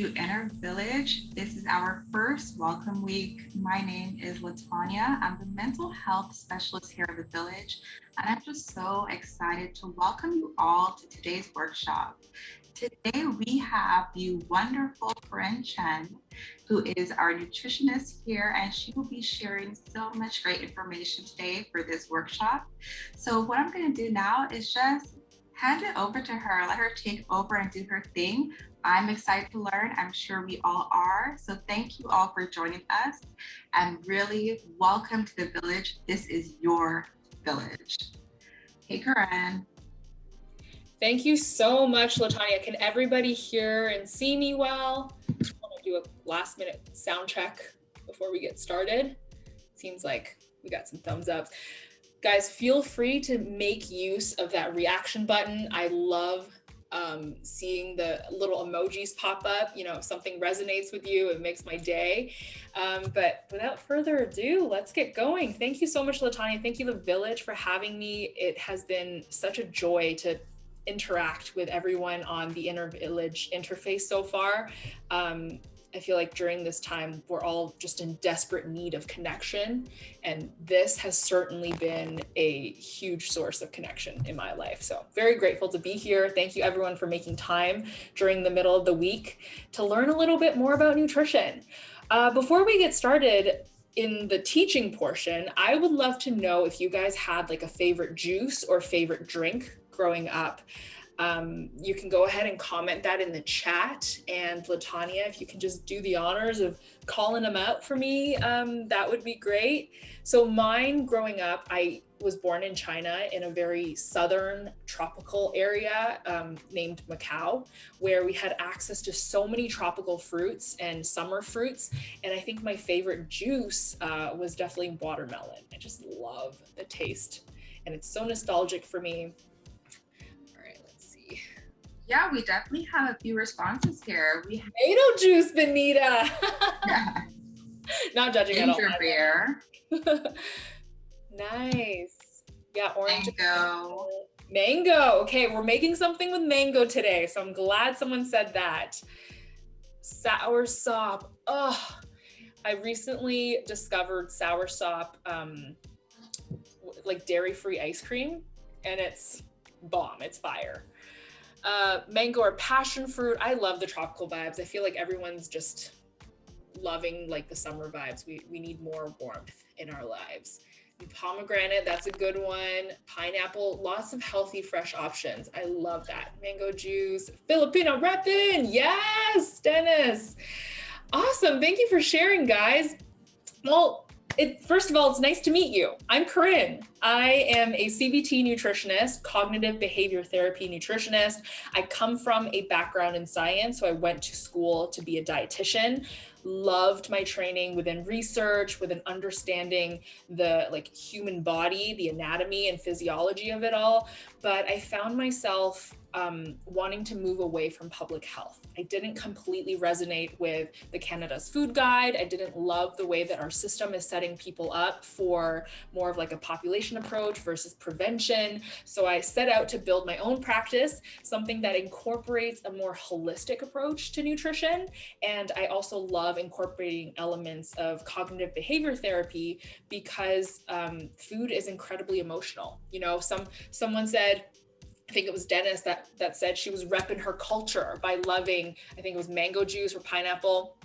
to Inner Village. This is our first welcome week. My name is Latanya. I'm the mental health specialist here at the Village, and I'm just so excited to welcome you all to today's workshop. Today we have the wonderful Keren Chen, who is our nutritionist here, and she will be sharing so much great information today for this workshop. So what I'm going to do now is just hand it over to her, let her take over and do her thing. I'm excited to learn. I'm sure we all are. So thank you all for joining us, and really welcome to the Village. This is your village. Hey, Keren. Thank you so much, Latanya. Can everybody hear and see me well? I want to do a last minute sound check before we get started. Seems like we got some thumbs up. Guys, feel free to make use of that reaction button. I love seeing the little emojis pop up. You know, if something resonates with you, it makes my day. But without further ado, let's get going. Thank you so much, Latanya. Thank you, The Village, for having me. It has been such a joy to interact with everyone on the Inner Village interface so far. I feel like during this time, we're all just in desperate need of connection. And this has certainly been a huge source of connection in my life. So very grateful to be here. Thank you everyone for making time during the middle of the week to learn a little bit more about nutrition. Before we get started in the teaching portion, I would love to know if you guys had like a favorite juice or favorite drink growing up. You can go ahead and comment that in the chat, and Latanya, if you can just do the honors of calling them out for me, that would be great. So mine growing up, I was born in China in a very southern tropical area named Macau, where we had access to so many tropical fruits and summer fruits. And I think my favorite juice was definitely watermelon. I just love the taste, and it's so nostalgic for me. Yeah, we definitely have a few responses here. We have tomato juice, Benita. yeah. Not judging Ginger at all. beer. Nice. Yeah, orange. Mango. Mango. Okay, we're making something with mango today, so I'm glad someone said that. Sour sop. Oh, I recently discovered sour sop, like dairy-free ice cream, and it's bomb. It's fire. Mango or passion fruit. I love the tropical vibes. I feel like everyone's just loving like the summer vibes. We need more warmth in our lives. And pomegranate, that's a good one. Pineapple, lots of healthy, fresh options. I love that. Mango juice. Filipino reppin'. Yes, Dennis. Awesome. Thank you for sharing, guys. Well, first of all, it's nice to meet you. I'm Keren. I am a CBT nutritionist, Cognitive Behaviour Therapy nutritionist. I come from a background in science, so I went to school to be a dietitian. Loved my training within research, within understanding the human body, the anatomy and physiology of it all. But I found myself wanting to move away from public health. I didn't completely resonate with the Canada's Food Guide. I didn't love the way that our system is setting people up for more of like a population approach versus prevention. So I set out to build my own practice, something that incorporates a more holistic approach to nutrition. And I also love incorporating elements of cognitive behavior therapy because food is incredibly emotional. You know, someone said, I think it was Dennis that said she was repping her culture by loving, I think it was mango juice or pineapple.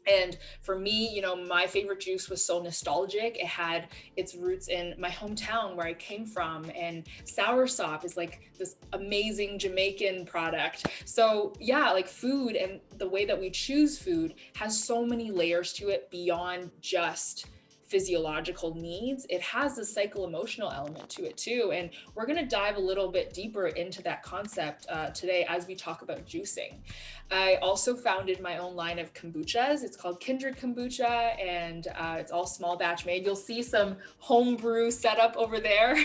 And for me, you know, my favorite juice was so nostalgic. It had its roots in my hometown where I came from. And soursop is like this amazing Jamaican product. So yeah, like food and the way that we choose food has so many layers to it beyond just physiological needs. It has a psycho-emotional element to it too. And we're going to dive a little bit deeper into that concept today as we talk about juicing. I also founded my own line of kombuchas. It's called Kindred Kombucha, and it's all small batch made. You'll see some homebrew setup over there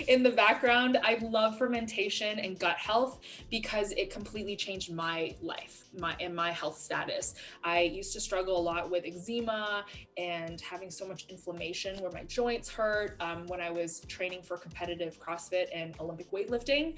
in the background. I love fermentation and gut health because it completely changed my life, my health status. I used to struggle a lot with eczema and having so much inflammation where my joints hurt when I was training for competitive CrossFit and Olympic weightlifting.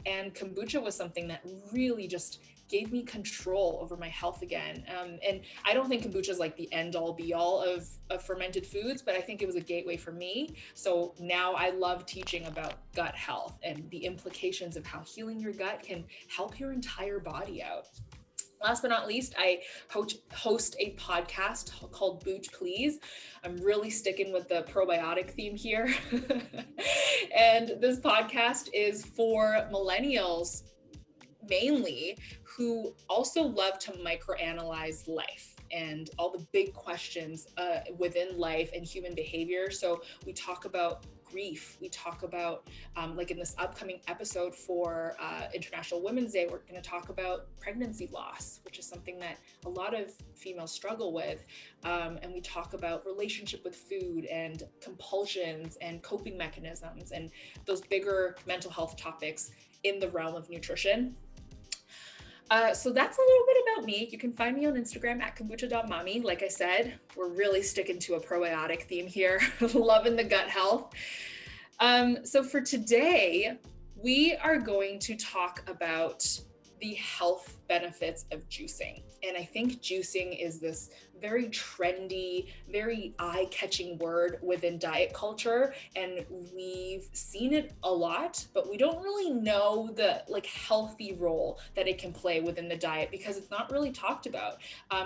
And kombucha was something that really just gave me control over my health again. And I don't think kombucha is like the end all be all of fermented foods, but I think it was a gateway for me. So now I love teaching about gut health and the implications of how healing your gut can help your entire body out. Last but not least, I host a podcast called Booch Please. I'm really sticking with the probiotic theme here. And this podcast is for millennials mainly, who also love to microanalyze life and all the big questions within life and human behavior. So we talk about grief. We talk about, like in this upcoming episode for International Women's Day, we're going to talk about pregnancy loss, which is something that a lot of females struggle with. And we talk about relationship with food and compulsions and coping mechanisms and those bigger mental health topics in the realm of nutrition. So that's a little bit about me. You can find me on Instagram at kombucha.mommy. Like I said, we're really sticking to a probiotic theme here, loving the gut health. So for today, we are going to talk about the health benefits of juicing. And I think juicing is this very trendy, very eye-catching word within diet culture. And we've seen it a lot, but we don't really know the healthy role that it can play within the diet because it's not really talked about.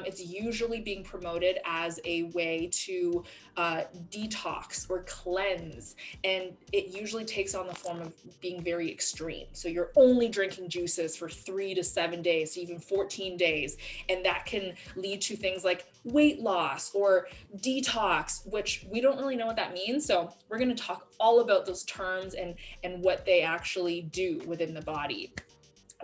It's usually being promoted as a way to detox or cleanse. And it usually takes on the form of being very extreme. So you're only drinking juices for 3 to 7 days, to even 14 days. And that can lead to things like weight loss or detox, which we don't really know what that means. So we're going to talk all about those terms and what they actually do within the body.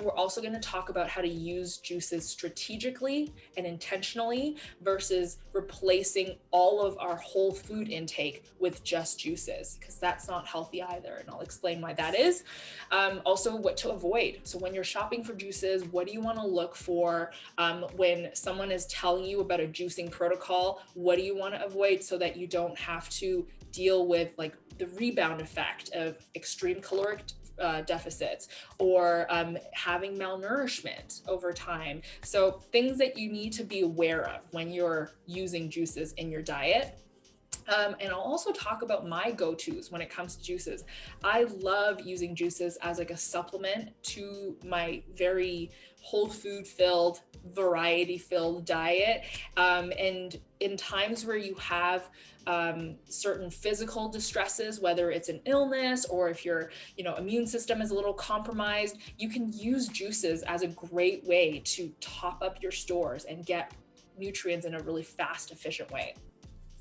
We're also going to talk about how to use juices strategically and intentionally versus replacing all of our whole food intake with just juices, because that's not healthy either. And I'll explain why that is. Also, what to avoid. So when you're shopping for juices, what do you want to look for? When someone is telling you about a juicing protocol, what do you want to avoid so that you don't have to deal with the rebound effect of extreme caloric deficits or having malnourishment over time. So things that you need to be aware of when you're using juices in your diet. And I'll also talk about my go-tos when it comes to juices. I love using juices as a supplement to my very whole food filled, variety filled diet. And in times where you have certain physical distresses, whether it's an illness or if your immune system is a little compromised, you can use juices as a great way to top up your stores and get nutrients in a really fast, efficient way.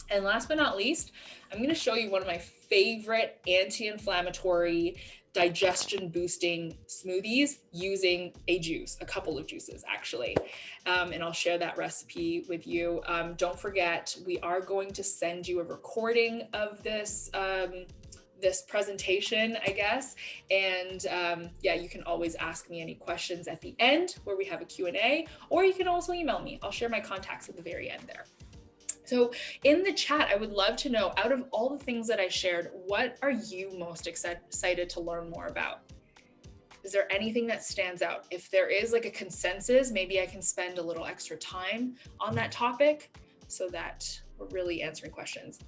And last but not least, I'm going to show you one of my favorite anti-inflammatory, digestion boosting smoothies using a couple of juices actually. And I'll share that recipe with you. Don't forget, we are going to send you a recording of this presentation, I guess. And you can always ask me any questions at the end where we have a Q&A, or you can also email me. I'll share my contacts at the very end there. So in the chat, I would love to know, out of all the things that I shared, what are you most excited to learn more about? Is there anything that stands out? If there is a consensus, maybe I can spend a little extra time on that topic so that we're really answering questions.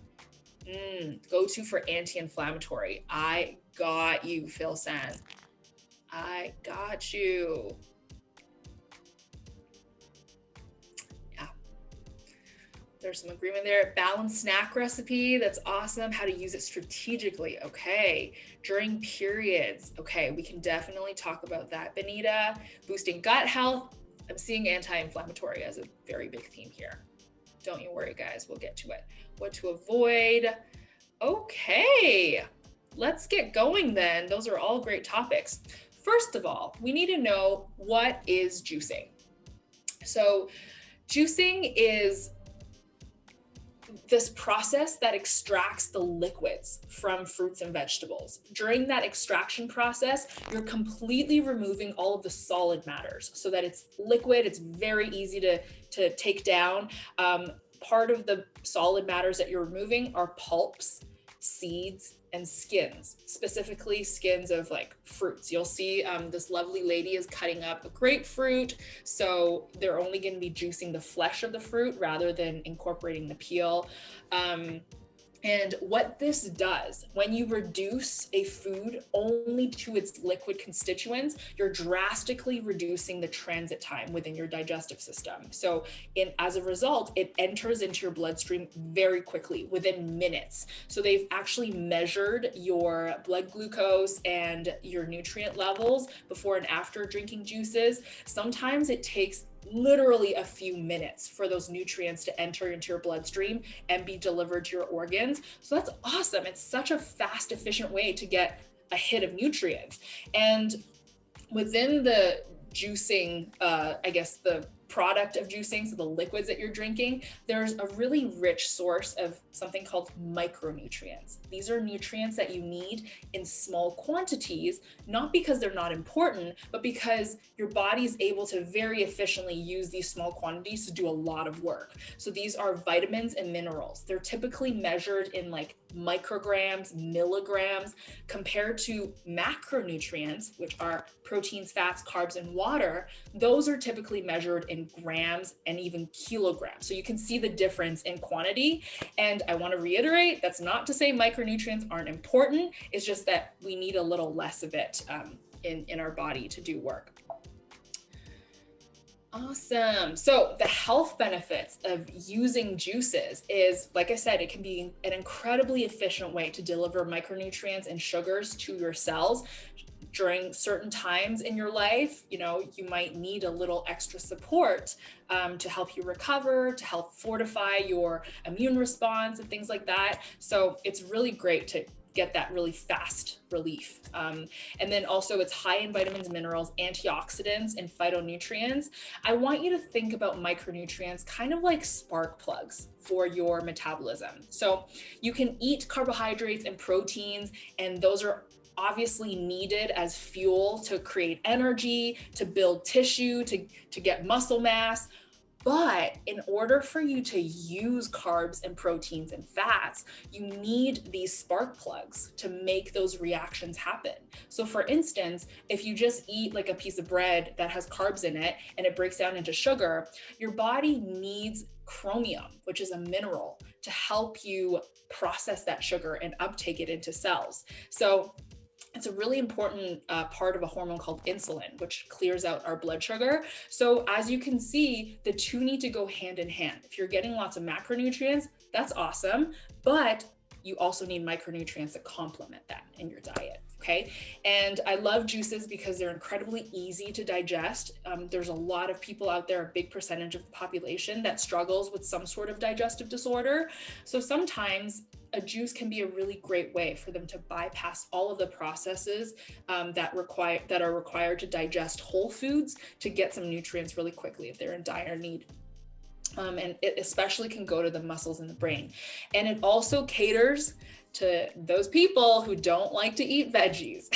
Go-to for anti-inflammatory. I got you, Phil San. I got you. There's some agreement there. Balanced snack recipe. That's awesome. How to use it strategically. Okay. During periods. Okay. We can definitely talk about that. Benita, boosting gut health. I'm seeing anti-inflammatory as a very big theme here. Don't you worry, guys. We'll get to it. What to avoid. Okay. Let's get going then. Those are all great topics. First of all, we need to know, what is juicing? So juicing is this process that extracts the liquids from fruits and vegetables. During that extraction process, you're completely removing all of the solid matters so that it's liquid. It's very easy to take down. Part of the solid matters that you're removing are pulps seeds, and skins, specifically skins of like fruits. You'll see this lovely lady is cutting up a grapefruit. So they're only going to be juicing the flesh of the fruit rather than incorporating the peel. And what this does, when you reduce a food only to its liquid constituents, you're drastically reducing the transit time within your digestive system. So as a result, it enters into your bloodstream very quickly, within minutes. So they've actually measured your blood glucose and your nutrient levels before and after drinking juices. Sometimes it takes literally a few minutes for those nutrients to enter into your bloodstream and be delivered to your organs. So that's awesome. It's such a fast, efficient way to get a hit of nutrients. And within the juicing, I guess the product of juicing, so the liquids that you're drinking, there's a really rich source of something called micronutrients. These are nutrients that you need in small quantities, not because they're not important, but because your body is able to very efficiently use these small quantities to do a lot of work. So these are vitamins and minerals. They're typically measured in like micrograms, milligrams, compared to macronutrients, which are proteins, fats, carbs, and water. Those are typically measured in grams and even kilograms. So you can see the difference in quantity. And I want to reiterate, that's not to say micronutrients aren't important. It's just that we need a little less of it in our body to do work. Awesome. So the health benefits of using juices is, like I said, it can be an incredibly efficient way to deliver micronutrients and sugars to your cells during certain times in your life. You know, you might need a little extra support to help you recover, to help fortify your immune response and things like that. So it's really great to get that really fast relief. And then also it's high in vitamins, minerals, antioxidants, and phytonutrients. I want you to think about micronutrients kind of like spark plugs for your metabolism. So you can eat carbohydrates and proteins, and those are obviously needed as fuel to create energy, to build tissue, to get muscle mass. But in order for you to use carbs and proteins and fats, you need these spark plugs to make those reactions happen. So for instance, if you just eat like a piece of bread that has carbs in it and it breaks down into sugar, your body needs chromium, which is a mineral, to help you process that sugar and uptake it into cells. So it's a really important part of a hormone called insulin, which clears out our blood sugar. So as you can see, the two need to go hand in hand. If you're getting lots of macronutrients, that's awesome, but you also need micronutrients to complement that in your diet. Okay. And I love juices because they're incredibly easy to digest. There's a lot of people out there, a big percentage of the population, that struggles with some sort of digestive disorder. So sometimes a juice can be a really great way for them to bypass all of the processes that are required to digest whole foods to get some nutrients really quickly if they're in dire need. And it especially can go to the muscles in the brain. And it also caters to those people who don't like to eat veggies.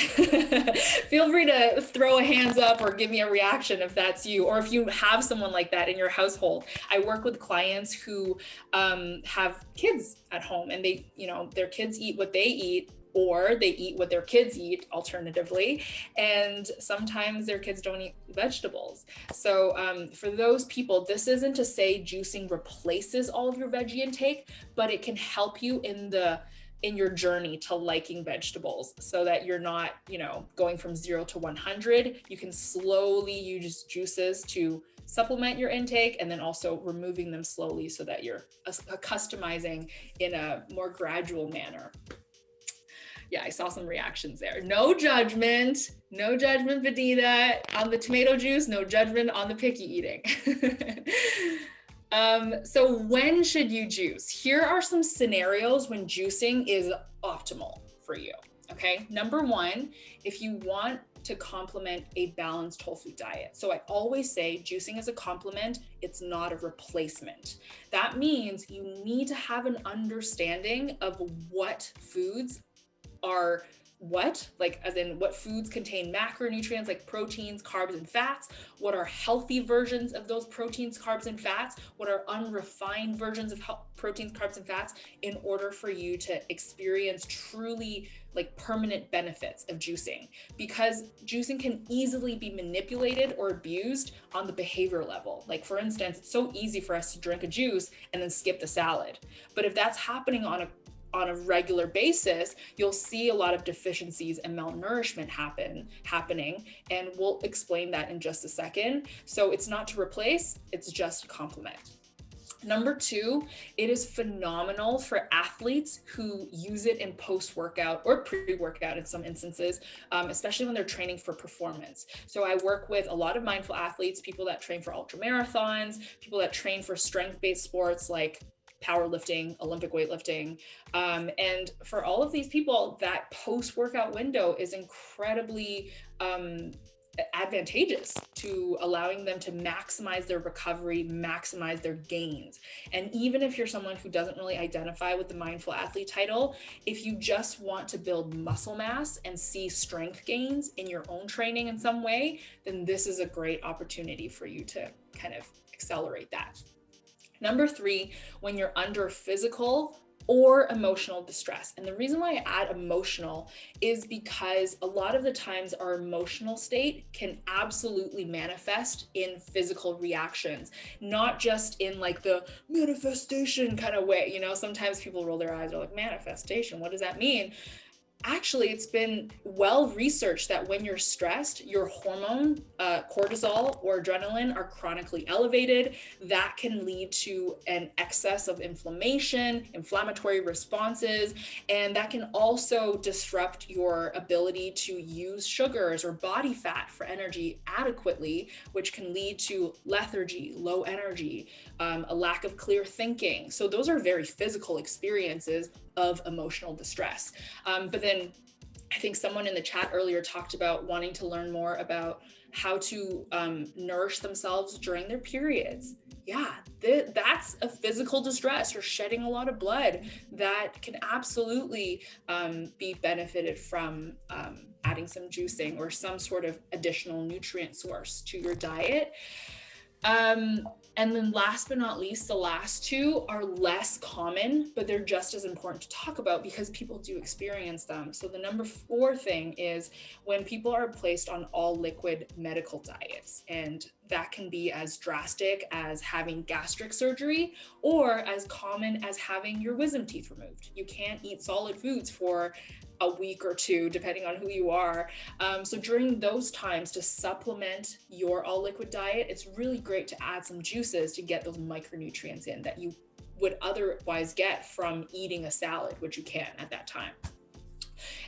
Feel free to throw a hands up or give me a reaction if that's you, or if you have someone like that in your household. I work with clients who have kids at home, and they, you know, their kids eat what they eat, or they eat what their kids eat alternatively. And sometimes their kids don't eat vegetables. So for those people, this isn't to say juicing replaces all of your veggie intake, but it can help you in your journey to liking vegetables, so that you're not, you know, going from 0 to 100. You can slowly use juices to supplement your intake, and then also removing them slowly so that you're customizing in a more gradual manner. Yeah, I saw some reactions there. No judgment, Vidita, on the tomato juice, no judgment on the picky eating. So when should you juice? Here are some scenarios when juicing is optimal for you, okay? Number one, if you want to complement a balanced whole food diet. So I always say juicing is a complement, it's not a replacement. That means you need to have an understanding of what foods are what, like as in what foods contain macronutrients like proteins, carbs, and fats, what are healthy versions of those proteins, carbs, and fats, what are unrefined versions of proteins, carbs, and fats, in order for you to experience truly like permanent benefits of juicing. Because juicing can easily be manipulated or abused on the behavior level. Like for instance, it's so easy for us to drink a juice and then skip the salad. But if that's happening on a regular basis, you'll see a lot of deficiencies and malnourishment happening, and we'll explain that in just a second. So it's not to replace, it's just to complement. Number two, it is phenomenal for athletes who use it in post-workout or pre-workout in some instances, especially when they're training for performance. So I work with a lot of mindful athletes, people that train for ultra marathons, people that train for strength-based sports like powerlifting, Olympic weightlifting. And for all of these people, that post-workout window is incredibly advantageous to allowing them to maximize their recovery, maximize their gains. And even if you're someone who doesn't really identify with the mindful athlete title, if you just want to build muscle mass and see strength gains in your own training in some way, then this is a great opportunity for you to kind of accelerate that. Number three, when you're under physical or emotional distress. And the reason why I add emotional is because a lot of the times our emotional state can absolutely manifest in physical reactions, not just in like the manifestation kind of way. You know, sometimes people roll their eyes, they're like, manifestation, what does that mean? Actually, it's been well researched that when you're stressed, your hormone, cortisol or adrenaline, are chronically elevated. That can lead to an excess of inflammation, inflammatory responses, and that can also disrupt your ability to use sugars or body fat for energy adequately, which can lead to lethargy, low energy, a lack of clear thinking. So those are very physical experiences of emotional distress. But then I think someone in the chat earlier talked about wanting to learn more about how to nourish themselves during their periods. Yeah, that's a physical distress. You're shedding a lot of blood that can absolutely be benefited from adding some juicing or some sort of additional nutrient source to your diet. And then last but not least, the last two are less common, but they're just as important to talk about because people do experience them. So the number four thing is when people are placed on all liquid medical diets, and that can be as drastic as having gastric surgery or as common as having your wisdom teeth removed. You can't eat solid foods for a week or two, depending on who you are. So during those times, to supplement your all liquid diet, it's really great to add some juices to get those micronutrients in that you would otherwise get from eating a salad, which you can at that time.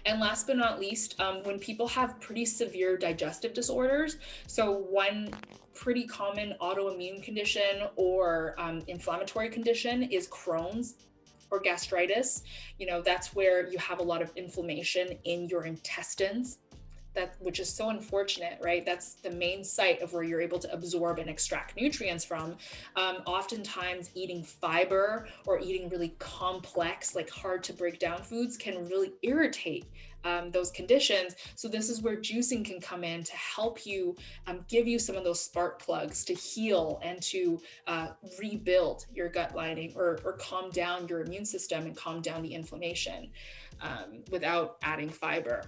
And last but not least, when people have pretty severe digestive disorders, so one pretty common autoimmune condition or inflammatory condition is Crohn's or gastritis. You know, that's where you have a lot of inflammation in your intestines, which is so unfortunate, right? That's the main site of where you're able to absorb and extract nutrients from. Oftentimes eating fiber or eating really complex, like hard to break down foods can really irritate those conditions. So this is where juicing can come in to help you give you some of those spark plugs to heal and to rebuild your gut lining or calm down your immune system and calm down the inflammation without adding fiber.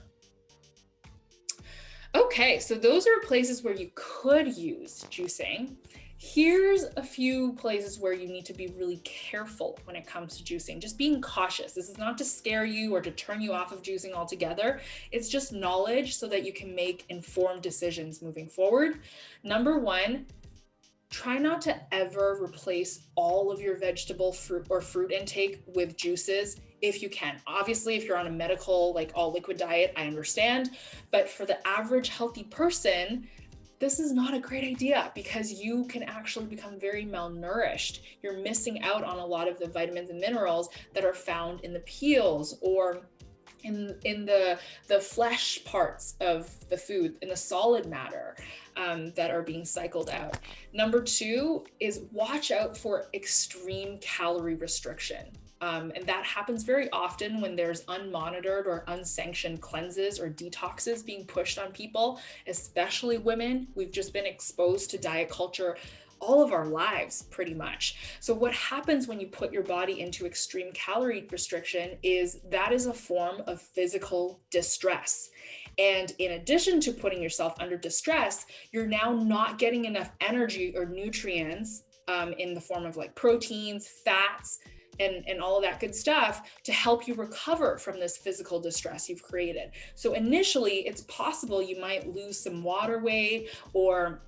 Okay, so those are places where you could use juicing. Here's a few places where you need to be really careful when it comes to juicing. Just being cautious. This is not to scare you or to turn you off of juicing altogether. It's just knowledge so that you can make informed decisions moving forward. Number one, try not to ever replace all of your vegetable, fruit intake with juices if you can. Obviously, if you're on a medical, like all liquid diet, I understand. But for the average healthy person, this is not a great idea because you can actually become very malnourished. You're missing out on a lot of the vitamins and minerals that are found in the peels or in the flesh parts of the food, in the solid matter that are being cycled out. Number two is watch out for extreme calorie restriction. And that happens very often when there's unmonitored or unsanctioned cleanses or detoxes being pushed on people, especially women. We've just been exposed to diet culture all of our lives, pretty much. So what happens when you put your body into extreme calorie restriction is that is a form of physical distress. And in addition to putting yourself under distress, you're now not getting enough energy or nutrients in the form of like proteins, fats, and all of that good stuff to help you recover from this physical distress you've created. So initially, it's possible you might lose some water weight, or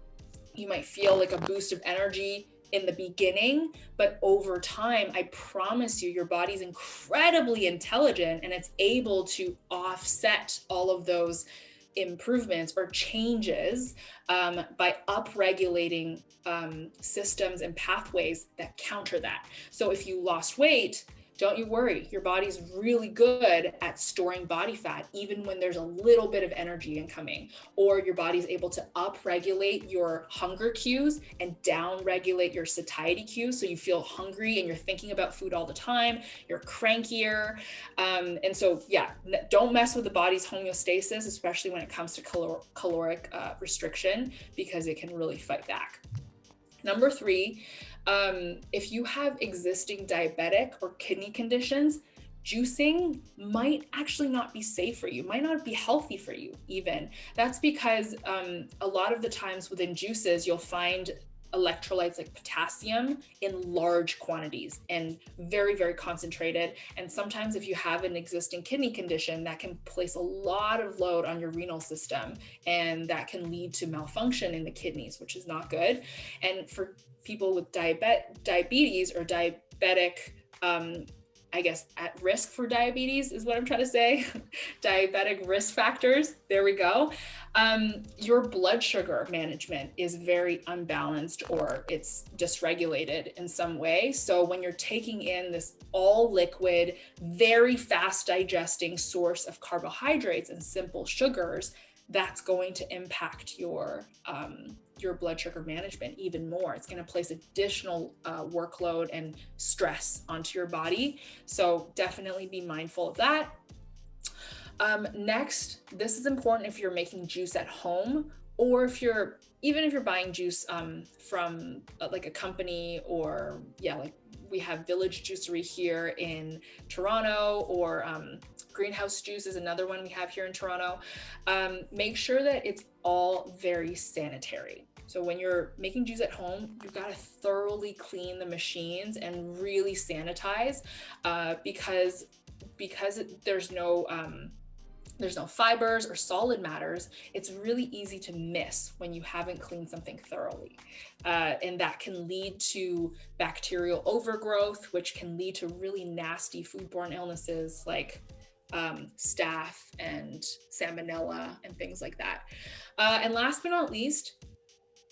you might feel like a boost of energy in the beginning, but over time, I promise you, your body's incredibly intelligent and it's able to offset all of those improvements or changes by upregulating systems and pathways that counter that. So if you lost weight, don't you worry, your body's really good at storing body fat, even when there's a little bit of energy incoming, or your body's able to upregulate your hunger cues and downregulate your satiety cues. So you feel hungry and you're thinking about food all the time, you're crankier. And so, yeah, don't mess with the body's homeostasis, especially when it comes to caloric restriction, because it can really fight back. Number 3, if you have existing diabetic or kidney conditions, juicing might actually not be safe for you, might not be healthy for you even. That's because a lot of the times within juices, you'll find electrolytes like potassium in large quantities and very, very concentrated. And sometimes if you have an existing kidney condition, that can place a lot of load on your renal system, and that can lead to malfunction in the kidneys, which is not good. And for people with diabetes or diabetic, I guess at risk for diabetes is what I'm trying to say. Diabetic risk factors. There we go. Your blood sugar management is very unbalanced, or it's dysregulated in some way. So when you're taking in this all liquid, very fast digesting source of carbohydrates and simple sugars, that's going to impact your blood sugar management even more. It's going to place additional workload and stress onto your body. So definitely be mindful of that. Next, this is important if you're making juice at home, or if you're buying juice from like a company, or like we have Villij Juicery here in Toronto, or Greenhouse Juice is another one we have here in Toronto. Make sure that it's all very sanitary. So when you're making juice at home, you've got to thoroughly clean the machines and really sanitize, because there's no fibers or solid matters. It's really easy to miss when you haven't cleaned something thoroughly. And that can lead to bacterial overgrowth, which can lead to really nasty foodborne illnesses like staph and salmonella and things like that. And last but not least,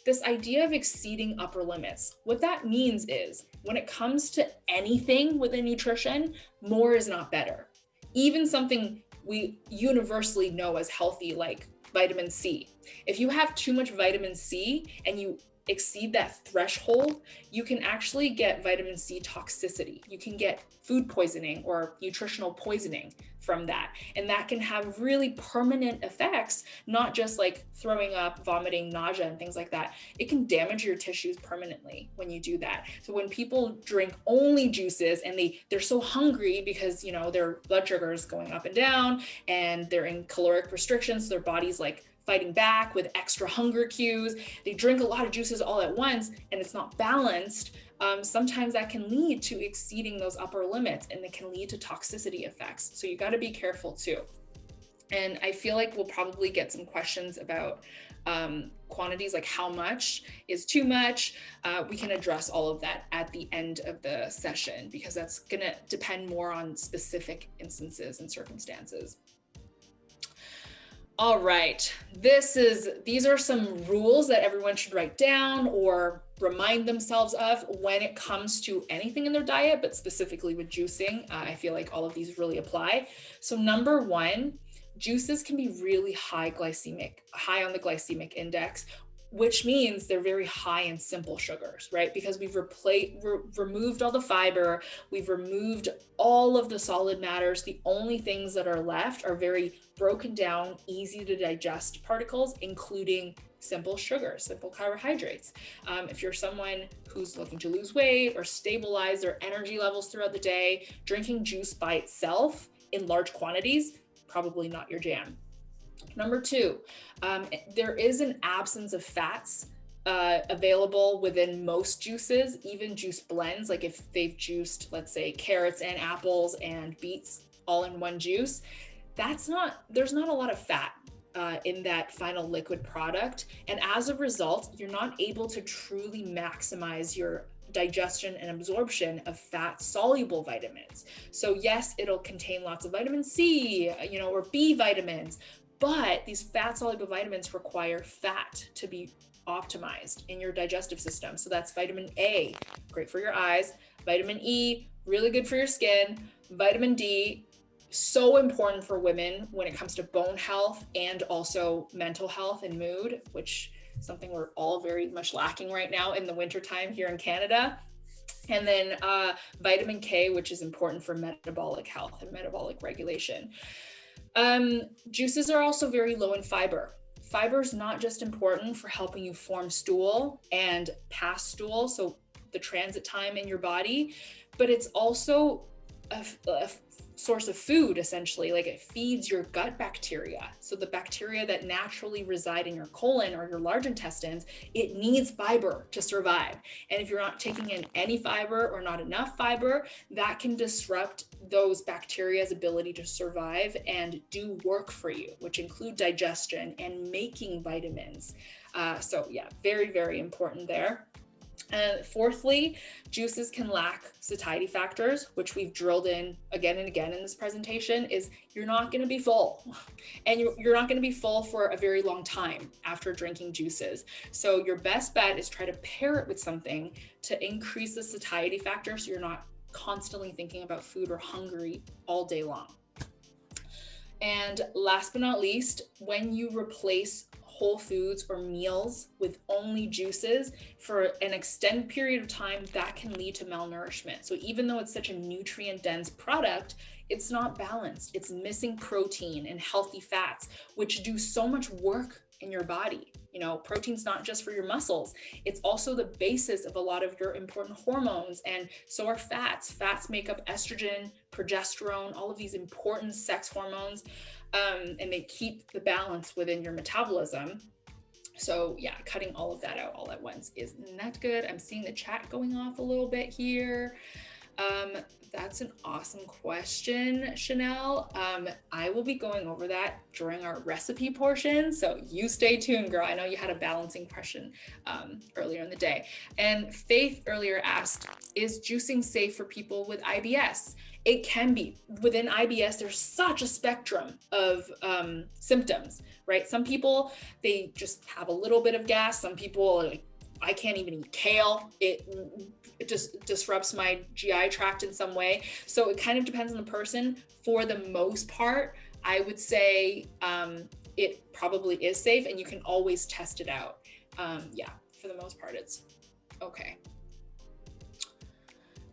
this idea of exceeding upper limits. What that means is, when it comes to anything within nutrition, more is not better. Even something we universally know as healthy, like vitamin C. If you have too much vitamin C and you exceed that threshold, you can actually get vitamin C toxicity. You can get food poisoning or nutritional poisoning from that. And that can have really permanent effects, not just like throwing up, vomiting, nausea, and things like that. It can damage your tissues permanently when you do that. So when people drink only juices and they're so hungry because, their blood sugar is going up and down and they're in caloric restrictions, so their body's like fighting back with extra hunger cues. They drink a lot of juices all at once and it's not balanced. Sometimes that can lead to exceeding those upper limits, and it can lead to toxicity effects. So you got to be careful too. And I feel like we'll probably get some questions about quantities, like how much is too much. We can address all of that at the end of the session, because that's going to depend more on specific instances and circumstances. All right, these are some rules that everyone should write down or remind themselves of when it comes to anything in their diet, but specifically with juicing. I feel like all of these really apply. So number 1, juices can be really high on the glycemic index, which means they're very high in simple sugars, right? Because we've removed all the fiber, we've removed all of the solid matters. The only things that are left are very broken down, easy to digest particles, including simple sugars, simple carbohydrates. If you're someone who's looking to lose weight or stabilize their energy levels throughout the day, drinking juice by itself in large quantities, probably not your jam. Number two, there is an absence of fats available within most juices, even juice blends. Like if they've juiced, let's say, carrots and apples and beets all in one juice, there's not a lot of fat in that final liquid product. And as a result, you're not able to truly maximize your digestion and absorption of fat soluble vitamins. So yes, it'll contain lots of vitamin C, or B vitamins, but these fat soluble vitamins require fat to be optimized in your digestive system. So that's vitamin A, great for your eyes, vitamin E, really good for your skin, vitamin D, so important for women when it comes to bone health and also mental health and mood, which is something we're all very much lacking right now in the wintertime here in Canada. And then vitamin K, which is important for metabolic health and metabolic regulation. Juices are also very low in fiber. Fiber is not just important for helping you form stool and pass stool, so the transit time in your body, but it's also a source of food, essentially. Like it feeds your gut bacteria. So the bacteria that naturally reside in your colon or your large intestines, it needs fiber to survive. And if you're not taking in any fiber or not enough fiber, that can disrupt those bacteria's ability to survive and do work for you, which include digestion and making vitamins. So yeah, very, very important there. Fourthly, juices can lack satiety factors, which we've drilled in again and again in this presentation, is you're not going to be full. And you're not going to be full for a very long time after drinking juices. So your best bet is try to pair it with something to increase the satiety factor so you're not constantly thinking about food or hungry all day long. And last but not least, when you replace whole foods or meals with only juices for an extended period of time, that can lead to malnourishment. So even though it's such a nutrient dense product, it's not balanced. It's missing protein and healthy fats, which do so much work in your body. Protein's not just for your muscles. It's also the basis of a lot of your important hormones. And so are fats. Fats make up estrogen, progesterone, all of these important sex hormones. And they keep the balance within your metabolism. So yeah, cutting all of that out all at once is not good. I'm seeing the chat going off a little bit here. That's an awesome question, Chanel. I will be going over that during our recipe portion. So you stay tuned, girl. I know you had a balancing question earlier in the day. And Faith earlier asked, is juicing safe for people with IBS? It can be. Within IBS, there's such a spectrum of symptoms, right? Some people, they just have a little bit of gas. Some people, like, I can't even eat kale. It just disrupts my GI tract in some way. So it kind of depends on the person. For the most part, I would say it probably is safe and you can always test it out. Yeah, for the most part, it's okay.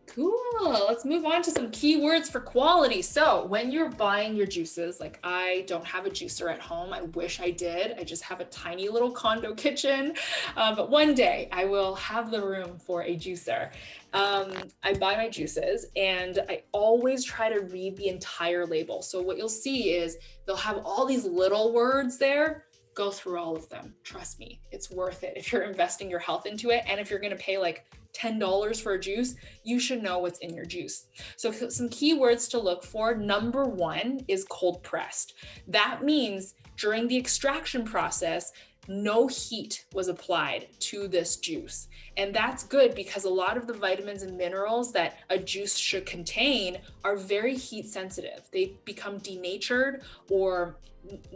Cool. Let's move on to some keywords for quality. So when you're buying your juices, like I don't have a juicer at home. I wish I did. I just have a tiny little condo kitchen. But one day I will have the room for a juicer. I buy my juices and I always try to read the entire label. So what you'll see is they'll have all these little words there. Go through all of them. Trust me, it's worth it if you're investing your health into it. And if you're going to pay like $10 for a juice, you should know what's in your juice. So some keywords to look for. Number one is cold pressed. That means during the extraction process, no heat was applied to this juice. And that's good because a lot of the vitamins and minerals that a juice should contain are very heat sensitive. They become denatured or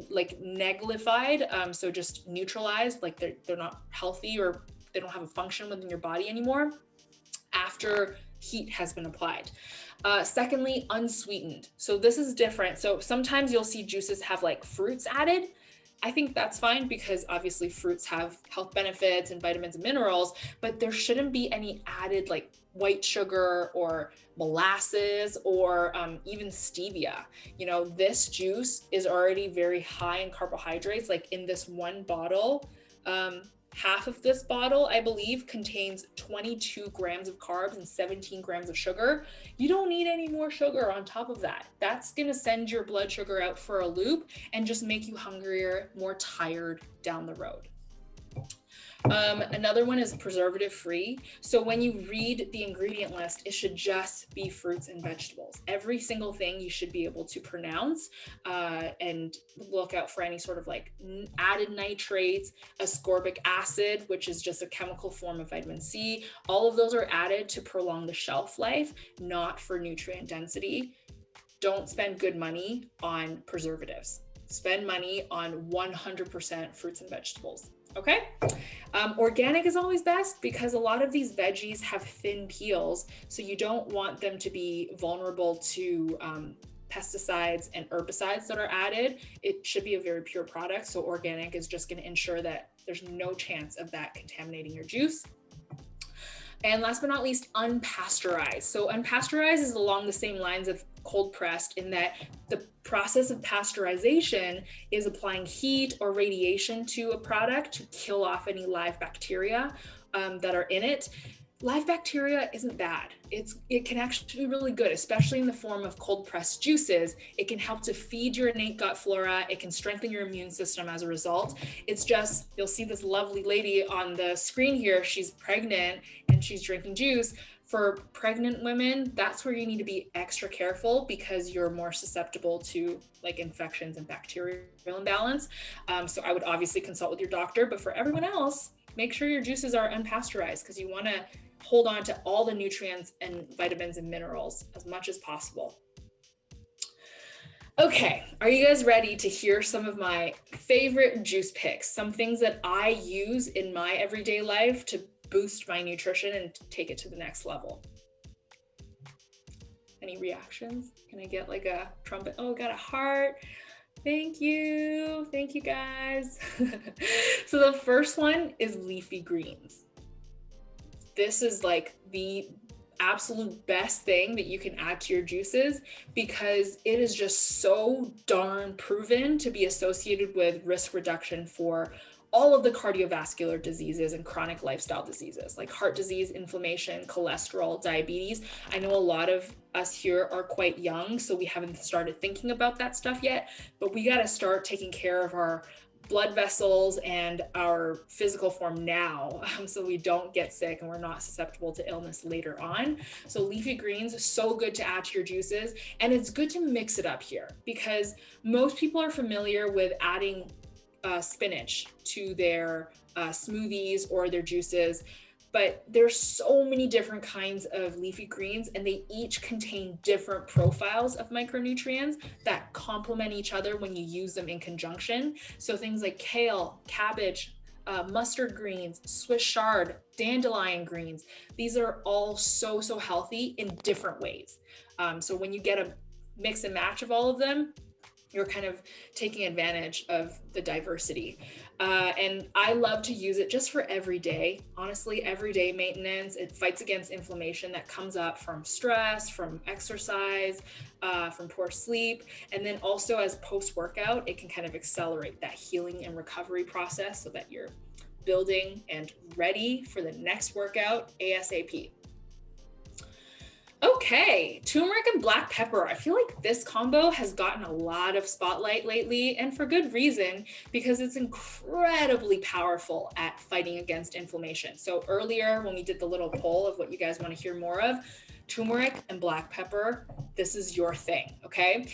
like neglified, so just neutralized, like they're not healthy or they don't have a function within your body anymore after heat has been applied. Secondly, unsweetened. So this is different. So sometimes you'll see juices have like fruits added. I think that's fine because obviously fruits have health benefits and vitamins and minerals, but there shouldn't be any added like white sugar or molasses or even stevia. You know, this juice is already very high in carbohydrates. Like in this one bottle, half of this bottle, I believe, contains 22 grams of carbs and 17 grams of sugar. You don't need any more sugar on top of that. That's going to send your blood sugar out for a loop and just make you hungrier, more tired down the road. Another one is preservative free. So when you read the ingredient list, it should just be fruits and vegetables. Every single thing you should be able to pronounce and look out for any sort of like added nitrates, ascorbic acid, which is just a chemical form of vitamin C. All of those are added to prolong the shelf life, not for nutrient density. Don't spend good money on preservatives. Spend money on 100% fruits and vegetables. Okay. Organic is always best because a lot of these veggies have thin peels, so you don't want them to be vulnerable to pesticides and herbicides that are added. It should be a very pure product, so organic is just going to ensure that there's no chance of that contaminating your juice. And last but not least, unpasteurized. So unpasteurized is along the same lines of cold pressed in that the process of pasteurization is applying heat or radiation to a product to kill off any live bacteria that are in it. Live bacteria isn't bad. It can actually be really good, especially in the form of cold pressed juices. It can help to feed your innate gut flora. It can strengthen your immune system as a result. It's just, you'll see this lovely lady on the screen here. She's pregnant and she's drinking juice. For pregnant women, that's where you need to be extra careful because you're more susceptible to like infections and bacterial imbalance. So I would obviously consult with your doctor, but for everyone else, make sure your juices are unpasteurized because you want to hold on to all the nutrients and vitamins and minerals as much as possible. Okay, are you guys ready to hear some of my favorite juice picks? Some things that I use in my everyday life to boost my nutrition and take it to the next level. Any reactions? Can I get like a trumpet? Oh, got a heart. Thank you guys. So the first one is leafy greens. This is like the absolute best thing that you can add to your juices because it is just so darn proven to be associated with risk reduction for all of the cardiovascular diseases and chronic lifestyle diseases like heart disease, inflammation, cholesterol, diabetes. I know a lot of us here are quite young, so we haven't started thinking about that stuff yet, but we got to start taking care of our blood vessels and our physical form now so we don't get sick and we're not susceptible to illness later on. So leafy greens are so good to add to your juices, and it's good to mix it up here because most people are familiar with adding spinach to their smoothies or their juices, but there's so many different kinds of leafy greens and they each contain different profiles of micronutrients that complement each other when you use them in conjunction. So things like kale, cabbage, mustard greens, Swiss chard, dandelion greens, these are all so healthy in different ways. So when you get a mix and match of all of them, you're kind of taking advantage of the diversity. And I love to use it just for everyday, honestly, everyday maintenance. It fights against inflammation that comes up from stress, from exercise, from poor sleep. And then also as post-workout, it can kind of accelerate that healing and recovery process so that you're building and ready for the next workout ASAP. Okay, turmeric and black pepper. I feel like this combo has gotten a lot of spotlight lately, and for good reason, because it's incredibly powerful at fighting against inflammation. So earlier when we did the little poll of what you guys want to hear more of, turmeric and black pepper, this is your thing, okay?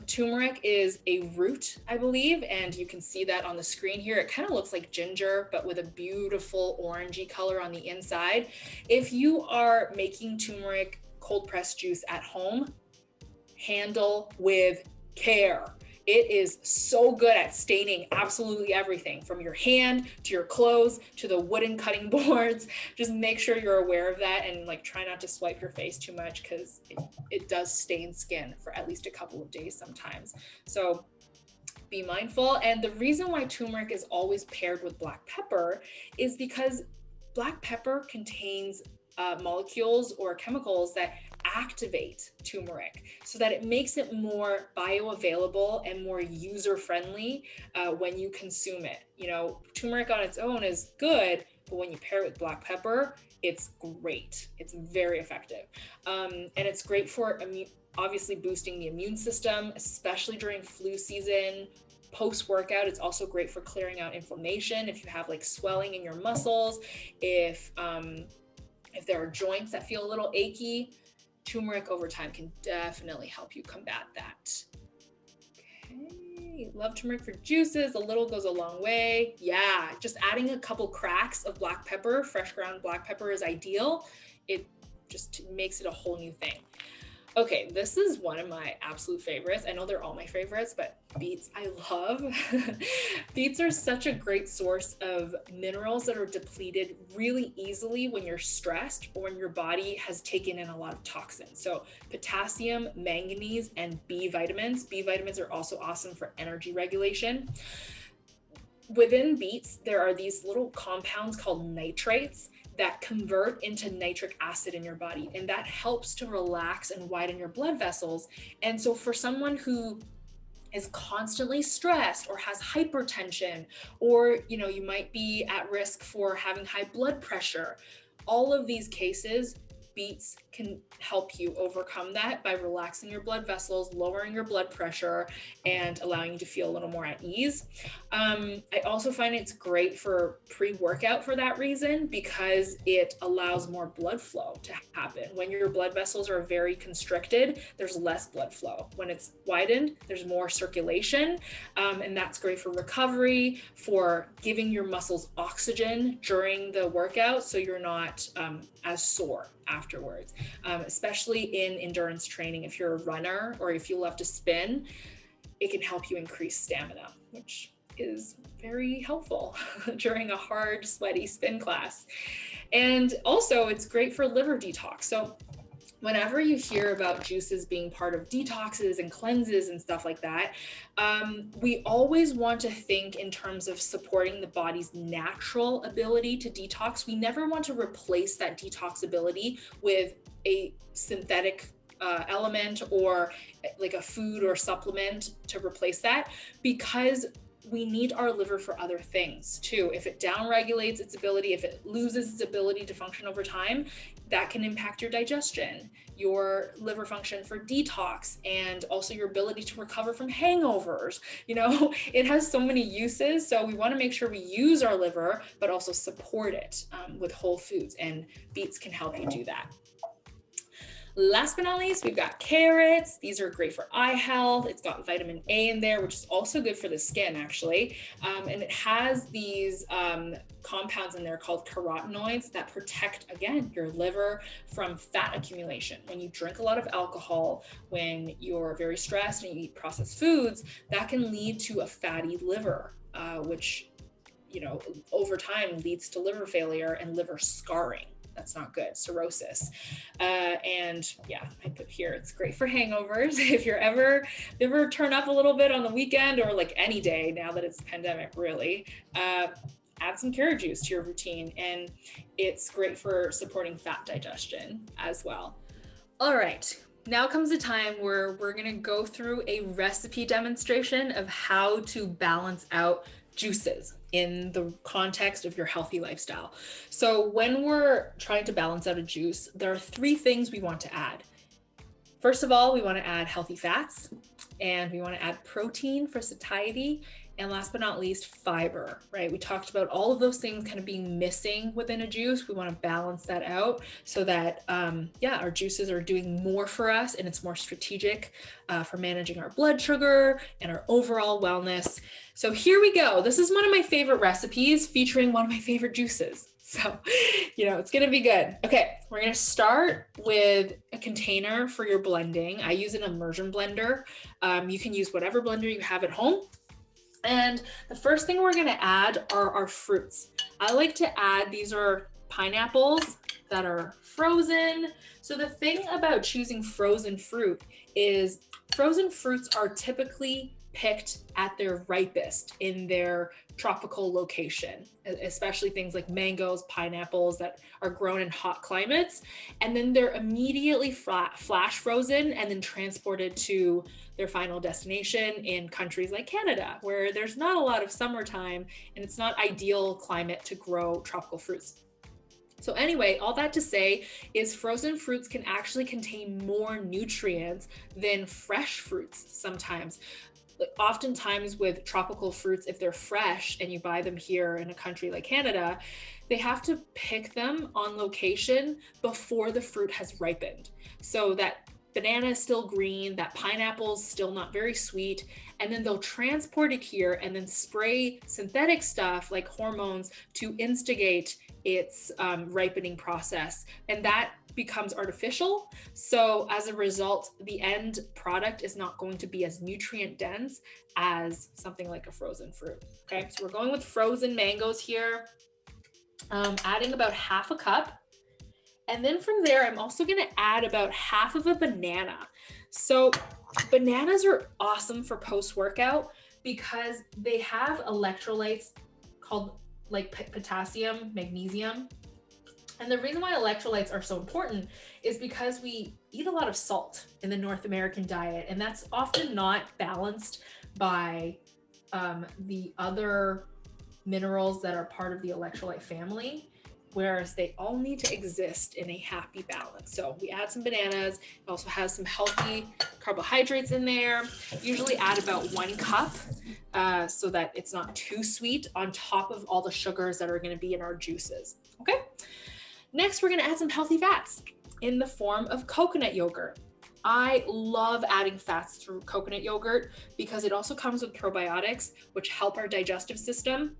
Turmeric is a root, I believe, and you can see that on the screen here. It kind of looks like ginger, but with a beautiful orangey color on the inside. If you are making turmeric cold pressed juice at home, handle with care. It is so good at staining absolutely everything from your hand to your clothes to the wooden cutting boards. Just make sure you're aware of that and like try not to swipe your face too much because it does stain skin for at least a couple of days sometimes. So be mindful. And the reason why turmeric is always paired with black pepper is because black pepper contains molecules or chemicals that activate turmeric so that it makes it more bioavailable and more user-friendly when you consume it. You know, turmeric on its own is good, but when you pair it with black pepper, it's great. It's very effective. And it's great for obviously boosting the immune system, especially during flu season. Post-workout, it's also great for clearing out inflammation. If you have like swelling in your muscles, if there are joints that feel a little achy, turmeric over time can definitely help you combat that. Okay, love turmeric for juices. A little goes a long way. Yeah, just adding a couple cracks of black pepper, fresh ground black pepper is ideal. It just makes it a whole new thing. Okay, this is one of my absolute favorites. I know they're all my favorites, but beets I love. Beets are such a great source of minerals that are depleted really easily when you're stressed or when your body has taken in a lot of toxins. So potassium, manganese, and B vitamins. B vitamins are also awesome for energy regulation. Within beets, there are these little compounds called nitrates that convert into nitric acid in your body, and that helps to relax and widen your blood vessels. And so for someone who is constantly stressed or has hypertension, or you might be at risk for having high blood pressure, all of these cases, beets can help you overcome that by relaxing your blood vessels, lowering your blood pressure, and allowing you to feel a little more at ease. I also find it's great for pre-workout for that reason, because it allows more blood flow to happen. When your blood vessels are very constricted, there's less blood flow. When it's widened, there's more circulation, and that's great for recovery, for giving your muscles oxygen during the workout so you're not as sore afterwards, especially in endurance training. If you're a runner or if you love to spin, it can help you increase stamina, which is very helpful during a hard, sweaty spin class. And also it's great for liver detox. So whenever you hear about juices being part of detoxes and cleanses and stuff like that, we always want to think in terms of supporting the body's natural ability to detox. We never want to replace that detox ability with a synthetic element or like a food or supplement to replace that, because we need our liver for other things too. If it downregulates its ability, if it loses its ability to function over time, that can impact your digestion, your liver function for detox, and also your ability to recover from hangovers. It has so many uses. So we want to make sure we use our liver, but also support it with whole foods, and beets can help you do that. Last but not least, we've got carrots. These are great for eye health. It's got vitamin A in there, which is also good for the skin, actually. And it has these compounds in there called carotenoids that protect, again, your liver from fat accumulation. When you drink a lot of alcohol, when you're very stressed and you eat processed foods, that can lead to a fatty liver, which, over time leads to liver failure and liver scarring. That's not good. Cirrhosis. And yeah, I put here, it's great for hangovers. If you're ever turn up a little bit on the weekend, or like any day now that it's pandemic, really, add some carrot juice to your routine. And it's great for supporting fat digestion as well. All right. Now comes the time where we're going to go through a recipe demonstration of how to balance out juices in the context of your healthy lifestyle. So when we're trying to balance out a juice, there are 3 things we want to add. First of all, we want to add healthy fats, and we want to add protein for satiety, and last but not least, fiber, right? We talked about all of those things kind of being missing within a juice. We want to balance that out so that, our juices are doing more for us, and it's more strategic for managing our blood sugar and our overall wellness. So here we go. This is one of my favorite recipes featuring one of my favorite juices. So, it's going to be good. Okay, we're going to start with a container for your blending. I use an immersion blender. You can use whatever blender you have at home. And the first thing we're going to add are our fruits. I like to add, these are pineapples that are frozen. So the thing about choosing frozen fruit is frozen fruits are typically picked at their ripest in their tropical location, especially things like mangoes, pineapples that are grown in hot climates. And then they're immediately flash frozen and then transported to their final destination in countries like Canada, where there's not a lot of summertime and it's not ideal climate to grow tropical fruits. So anyway, all that to say is frozen fruits can actually contain more nutrients than fresh fruits sometimes. Like oftentimes with tropical fruits, if they're fresh and you buy them here in a country like Canada, they have to pick them on location before the fruit has ripened. So that banana is still green, that pineapple is still not very sweet, and then they'll transport it here and then spray synthetic stuff like hormones to instigate its ripening process. And that becomes artificial. So as a result, the end product is not going to be as nutrient dense as something like a frozen fruit. Okay, so we're going with frozen mangoes here, adding about half a cup. And then from there, I'm also gonna add about half of a banana. So bananas are awesome for post-workout because they have electrolytes called like potassium, magnesium. And the reason why electrolytes are so important is because we eat a lot of salt in the North American diet, and that's often not balanced by the other minerals that are part of the electrolyte family, whereas they all need to exist in a happy balance. So we add some bananas. It also has some healthy carbohydrates in there. Usually add about 1 cup so that it's not too sweet on top of all the sugars that are going to be in our juices. Okay. Next, we're going to add some healthy fats in the form of coconut yogurt. I love adding fats through coconut yogurt because it also comes with probiotics, which help our digestive system.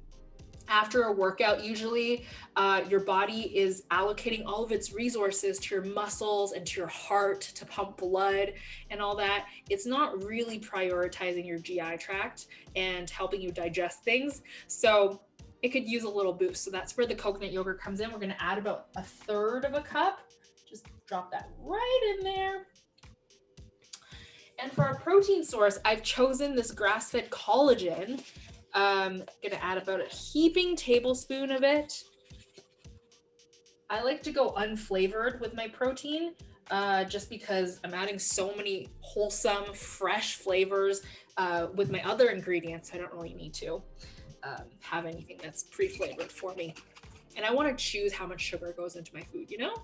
After a workout, usually your body is allocating all of its resources to your muscles and to your heart to pump blood and all that. It's not really prioritizing your GI tract and helping you digest things. So it could use a little boost. So that's where the coconut yogurt comes in. We're going to add about 1/3 of a cup. Just drop that right in there. And for our protein source, I've chosen this grass-fed collagen. Gonna add about a heaping tablespoon of it. I like to go unflavored with my protein, just because I'm adding so many wholesome, fresh flavors with my other ingredients. I don't really need to have anything that's pre-flavored for me. And I want to choose how much sugar goes into my food, you know?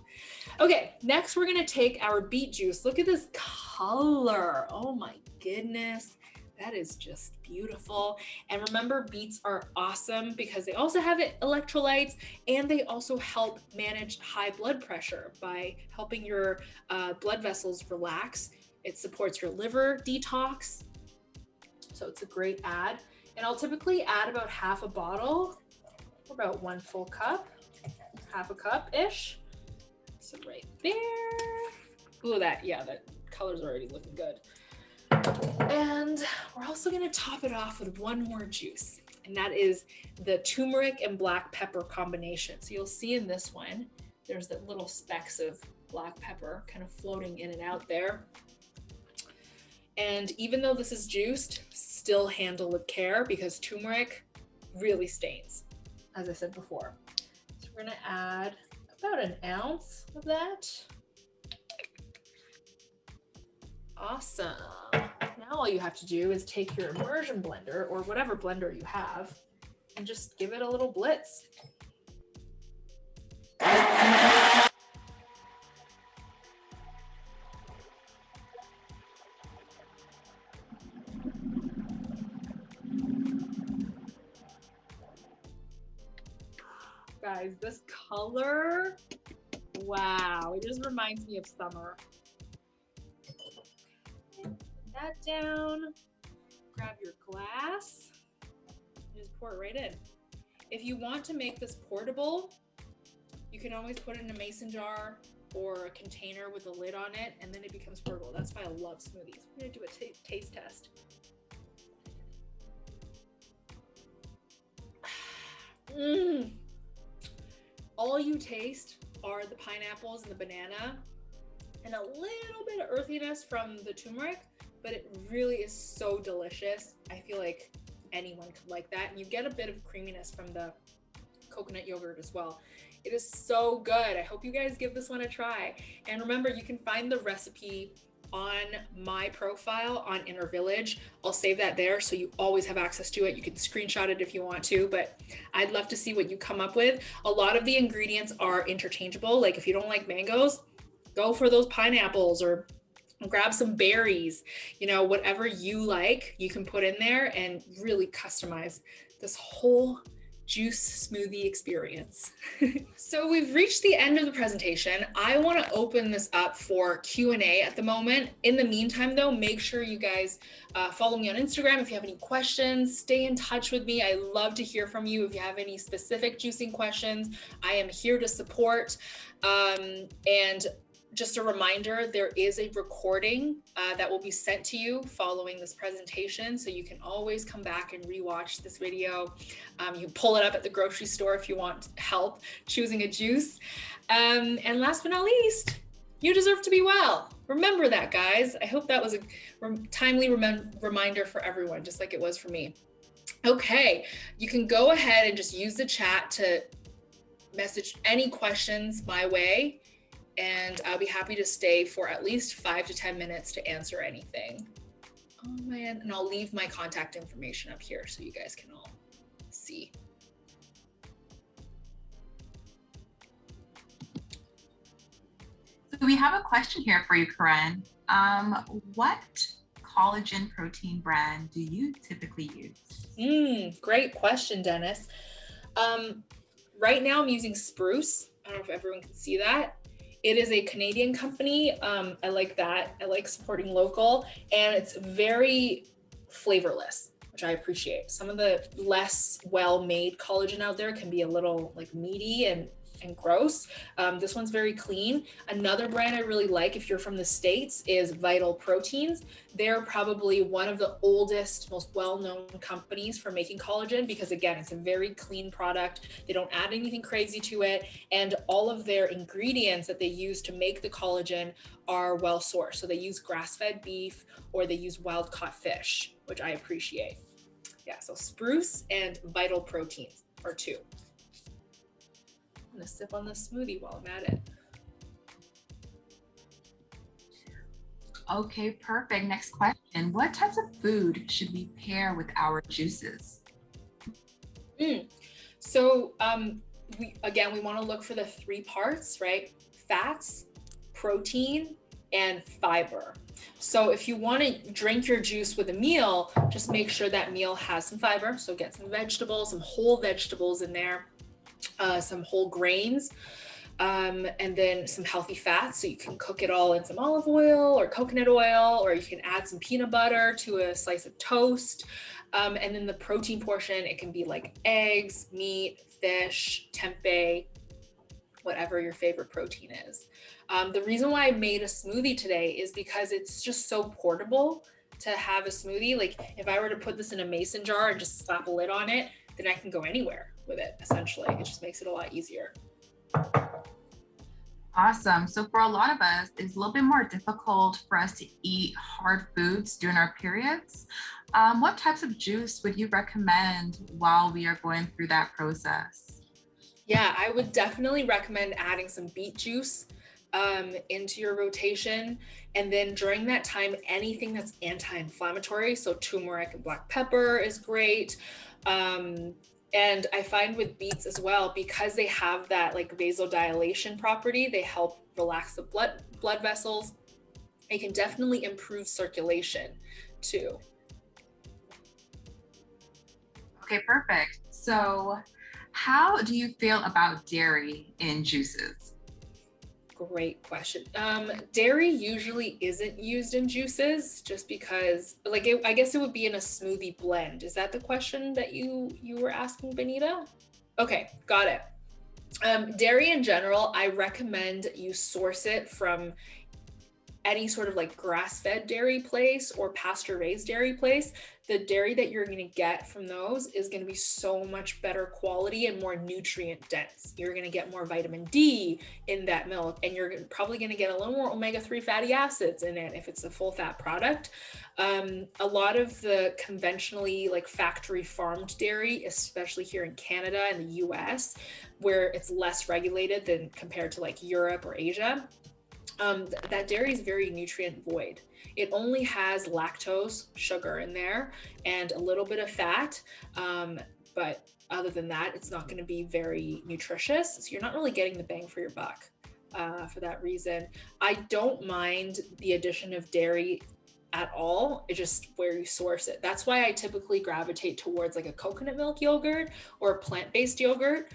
Okay, next we're gonna take our beet juice. Look at this color. Oh my goodness. That is just beautiful. And remember, beets are awesome because they also have electrolytes and they also help manage high blood pressure by helping your blood vessels relax. It supports your liver detox. So it's a great add. And I'll typically add about half a bottle, or about 1 full cup, half a cup-ish. So right there. Ooh, that color's already looking good. And we're also going to top it off with 1 more juice, and that is the turmeric and black pepper combination. So you'll see in this one, there's the little specks of black pepper kind of floating in and out there. And even though this is juiced, still handle with care because turmeric really stains, as I said before. So we're going to add about 1 ounce of that. Awesome. Now all you have to do is take your immersion blender or whatever blender you have and just give it a little blitz. Guys, this color, wow, it just reminds me of summer. That down, grab your glass, just pour it right in. If you want to make this portable, you can always put it in a mason jar or a container with a lid on it, and then it becomes portable. That's why I love smoothies. I'm gonna do a taste test. All you taste are the pineapples and the banana and a little bit of earthiness from the turmeric, but it really is so delicious. I feel like anyone could like that. And you get a bit of creaminess from the coconut yogurt as well. It is so good. I hope you guys give this one a try. And remember, you can find the recipe on my profile on Inner Village. I'll save that there so you always have access to it. You can screenshot it if you want to, but I'd love to see what you come up with. A lot of the ingredients are interchangeable. Like if you don't like mangoes, go for those pineapples or grab some berries, you know, whatever you like, you can put in there and really customize this whole juice smoothie experience. So we've reached the end of the presentation. I want to open this up for Q&A at the moment. In the meantime, though, make sure you guys follow me on Instagram if you have any questions. Stay in touch with me. I love to hear from you. If you have any specific juicing questions, I am here to support. And just a reminder, there is a recording that will be sent to you following this presentation, so you can always come back and rewatch this video. You can pull it up at the grocery store if you want help choosing a juice. And last but not least, you deserve to be well. Remember that, guys. I hope that was a timely reminder for everyone, just like it was for me. Okay, you can go ahead and just use the chat to message any questions my way, and I'll be happy to stay for at least 5 to 10 minutes to answer anything. Oh man, and I'll leave my contact information up here so you guys can all see. So we have a question here for you, Keren. What collagen protein brand do you typically use? Great question, Dennis. Right now I'm using Spruce. I don't know if everyone can see that. It is a Canadian company. I like that. I like supporting local, and it's very flavorless, which I appreciate. Some of the less well-made collagen out there can be a little like meaty and gross. This one's very clean. Another brand I really like, if you're from the States, is Vital Proteins. They're probably one of the oldest, most well-known companies for making collagen, because again, it's a very clean product. They don't add anything crazy to it. And all of their ingredients that they use to make the collagen are well sourced. So they use grass-fed beef or they use wild-caught fish, which I appreciate. Yeah, so Spruce and Vital Proteins are two. I'm gonna sip on this smoothie while I'm at it. Okay, perfect. Next question. What types of food should we pair with our juices? So we want to look for the 3 parts, right? Fats, protein, and fiber. So if you want to drink your juice with a meal, just make sure that meal has some fiber. So get some vegetables, some whole vegetables in there. Some whole grains, and then some healthy fats. So you can cook it all in some olive oil or coconut oil, or you can add some peanut butter to a slice of toast. And then the protein portion, it can be like eggs, meat, fish, tempeh, whatever your favorite protein is. The reason why I made a smoothie today is because it's just so portable to have a smoothie. Like if I were to put this in a mason jar and just slap a lid on it, then I can go anywhere with it, essentially. It just makes it a lot easier. Awesome. So for a lot of us, it's a little bit more difficult for us to eat hard foods during our periods. What types of juice would you recommend while we are going through that process? Yeah, I would definitely recommend adding some beet juice into your rotation. And then during that time, anything that's anti-inflammatory, so turmeric and black pepper is great. And I find with beets as well, because they have that like vasodilation property, they help relax the blood vessels. It can definitely improve circulation too. Okay, perfect. So how do you feel about dairy in juices? Great question. Dairy usually isn't used in juices just because, like, I guess it would be in a smoothie blend. Is that the question that you were asking, Benita? Okay, got it. Dairy in general, I recommend you source it from any sort of like grass-fed dairy place or pasture-raised dairy place, the dairy that you're going to get from those is going to be so much better quality and more nutrient dense. You're going to get more vitamin D in that milk, and you're probably going to get a little more omega-3 fatty acids in it if it's a full fat product. A lot of the conventionally like factory farmed dairy, especially here in Canada and the US, where it's less regulated than compared to like Europe or Asia, that dairy is very nutrient void. It only has lactose, sugar in there, and a little bit of fat. But other than that, it's not going to be very nutritious. So you're not really getting the bang for your buck for that reason. I don't mind the addition of dairy at all. It's just where you source it. That's why I typically gravitate towards like a coconut milk yogurt or plant-based yogurt,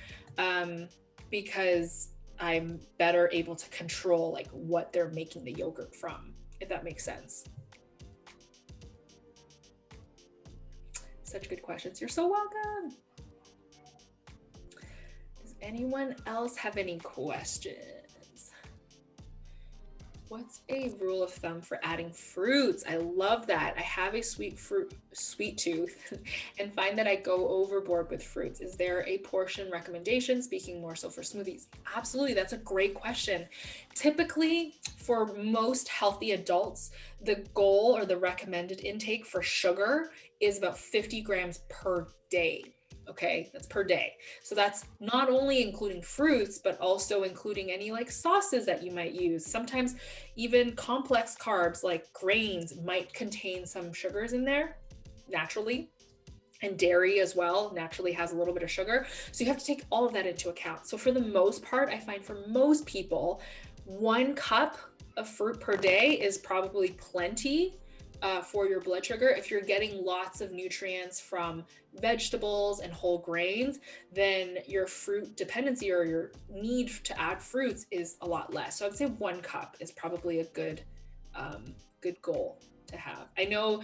because I'm better able to control like what they're making the yogurt from, if that makes sense. Such good questions. You're so welcome. Does anyone else have any questions? What's a rule of thumb for adding fruits? I love that. I have a sweet tooth and find that I go overboard with fruits. Is there a portion recommendation, speaking more so for smoothies? Absolutely, that's a great question. Typically, for most healthy adults, the goal or the recommended intake for sugar is about 50 grams per day. Okay, that's per day. So that's not only including fruits, but also including any like sauces that you might use. Sometimes even complex carbs like grains might contain some sugars in there naturally. And dairy as well naturally has a little bit of sugar. So you have to take all of that into account. So for the most part, I find for most people, 1 cup of fruit per day is probably plenty for your blood sugar. If you're getting lots of nutrients from vegetables and whole grains, then your fruit dependency or your need to add fruits is a lot less. So I would say 1 cup is probably a good goal to have. I know,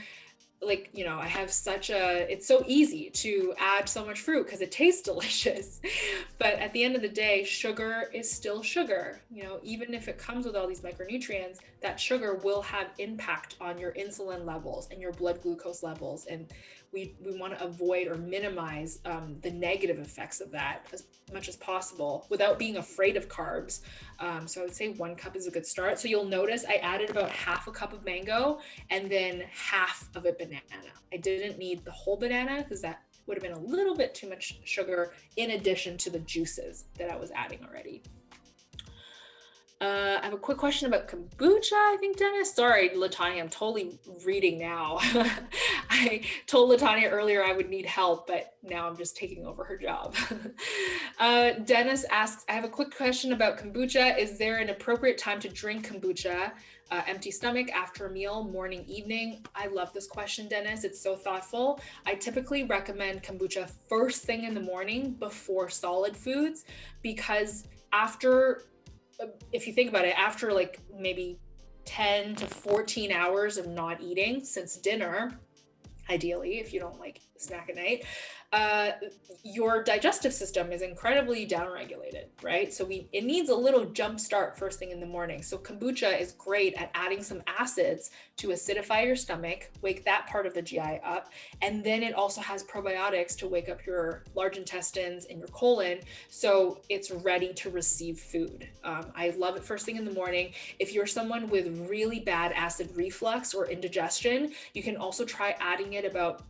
like, you know, I have it's so easy to add so much fruit because it tastes delicious. But at the end of the day, sugar is still sugar. You know, even if it comes with all these micronutrients, that sugar will have impact on your insulin levels and your blood glucose levels. And we want to avoid or minimize the negative effects of that as much as possible without being afraid of carbs. So I would say 1 cup is a good start. So you'll notice I added about half a cup of mango and then half of a banana. I didn't need the whole banana because that would have been a little bit too much sugar in addition to the juices that I was adding already. I have a quick question about kombucha, I think, Dennis. Sorry, Latanya, I'm totally reading now. I told Latanya earlier I would need help, but now I'm just taking over her job. Dennis asks, I have a quick question about kombucha. Is there an appropriate time to drink kombucha? Empty stomach, after a meal, morning, evening? I love this question, Dennis. It's so thoughtful. I typically recommend kombucha first thing in the morning before solid foods, because if you think about it, after like maybe 10 to 14 hours of not eating since dinner, ideally, if you don't like snack at night, your digestive system is incredibly downregulated, right? So it needs a little jump start first thing in the morning. So kombucha is great at adding some acids to acidify your stomach, wake that part of the GI up. And then it also has probiotics to wake up your large intestines and your colon. So it's ready to receive food. I love it first thing in the morning. If you're someone with really bad acid reflux or indigestion, you can also try adding it about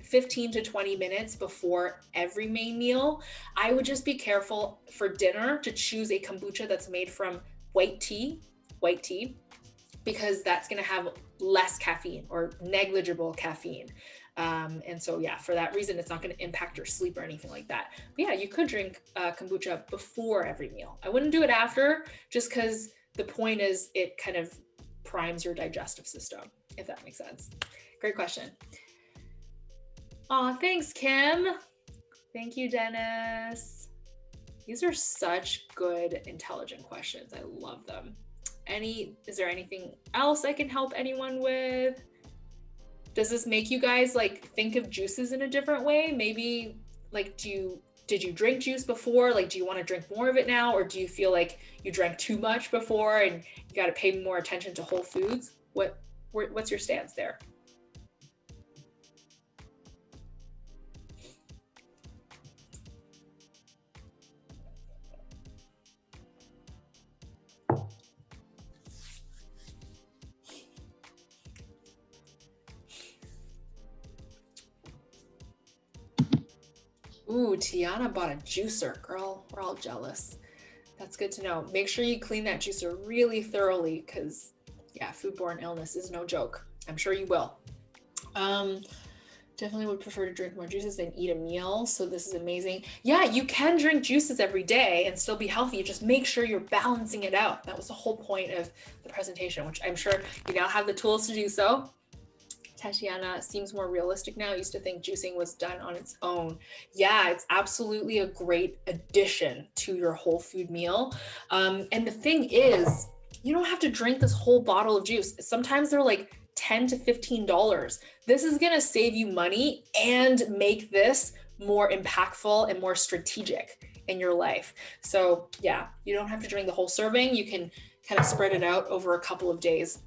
15 to 20 minutes before every main meal. I would just be careful for dinner to choose a kombucha that's made from white tea, because that's going to have less caffeine or negligible caffeine. And so, yeah, for that reason, it's not going to impact your sleep or anything like that. But yeah, you could drink kombucha before every meal. I wouldn't do it after, just because the point is it kind of primes your digestive system, if that makes sense. Great question. Oh, thanks, Kim. Thank you, Dennis. These are such good, intelligent questions. I love them. Is there anything else I can help anyone with? Does this make you guys like think of juices in a different way? Maybe like, do you did you drink juice before? Like, do you want to drink more of it now? Or do you feel like you drank too much before and you got to pay more attention to whole foods? What's your stance there? Ooh, Tiana bought a juicer. Girl, we're all jealous. That's good to know. Make sure you clean that juicer really thoroughly because, yeah, foodborne illness is no joke. I'm sure you will. Definitely would prefer to drink more juices than eat a meal. So this is amazing. Yeah, you can drink juices every day and still be healthy. Just make sure you're balancing it out. That was the whole point of the presentation, which I'm sure you now have the tools to do so. Tatiana seems more realistic now. I used to think juicing was done on its own. Yeah, it's absolutely a great addition to your whole food meal. And the thing is, you don't have to drink this whole bottle of juice. Sometimes they're like $10 to $15. This is gonna save you money and make this more impactful and more strategic in your life. So yeah, you don't have to drink the whole serving. You can kind of spread it out over a couple of days.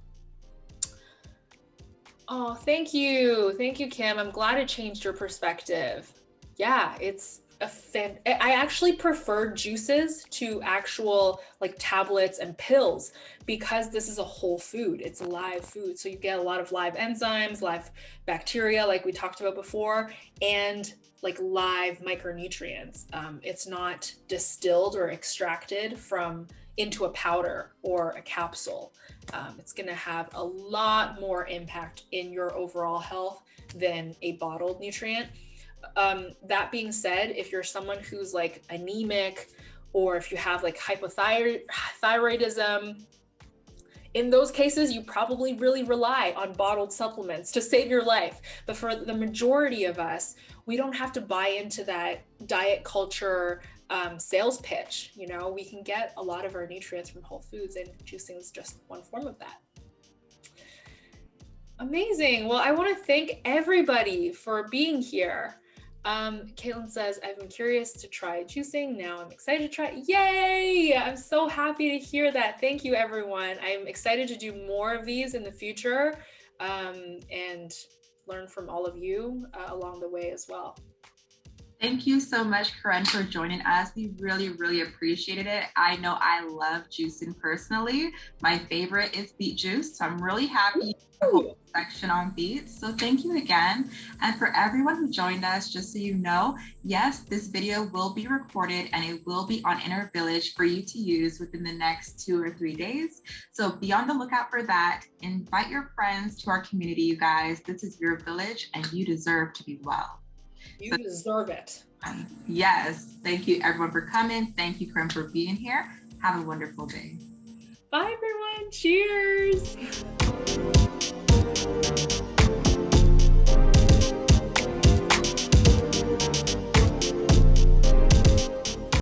Oh, thank you. Thank you, Kim. I'm glad it changed your perspective. Yeah, it's I actually prefer juices to actual like tablets and pills because this is a whole food. It's a live food. So you get a lot of live enzymes, live bacteria, like we talked about before, and like live micronutrients. It's not distilled or extracted into a powder or a capsule. It's going to have a lot more impact in your overall health than a bottled nutrient. That being said, if you're someone who's like anemic, or if you have like hypothyroidism, in those cases, you probably really rely on bottled supplements to save your life. But for the majority of us, we don't have to buy into that diet culture sales pitch. You know, we can get a lot of our nutrients from whole foods, and juicing is just one form of that. Amazing. Well, I want to thank everybody for being here. Caitlin says, I've been curious to try juicing. Now I'm excited to try it. Yay! I'm so happy to hear that. Thank you, everyone. I'm excited to do more of these in the future and learn from all of you along the way as well. Thank you so much, Keren, for joining us. We really, really appreciated it. I know I love juicing personally. My favorite is beet juice, so I'm really happy section on beets. So thank you again. And for everyone who joined us, just so you know, yes, this video will be recorded and it will be on Inner Village for you to use within the next 2 or 3 days. So be on the lookout for that. Invite your friends to our community, you guys. This is your village and you deserve to be well. You deserve it. Yes. Thank you, everyone, for coming. Thank you, Keren, for being here. Have a wonderful day. Bye, everyone. Cheers.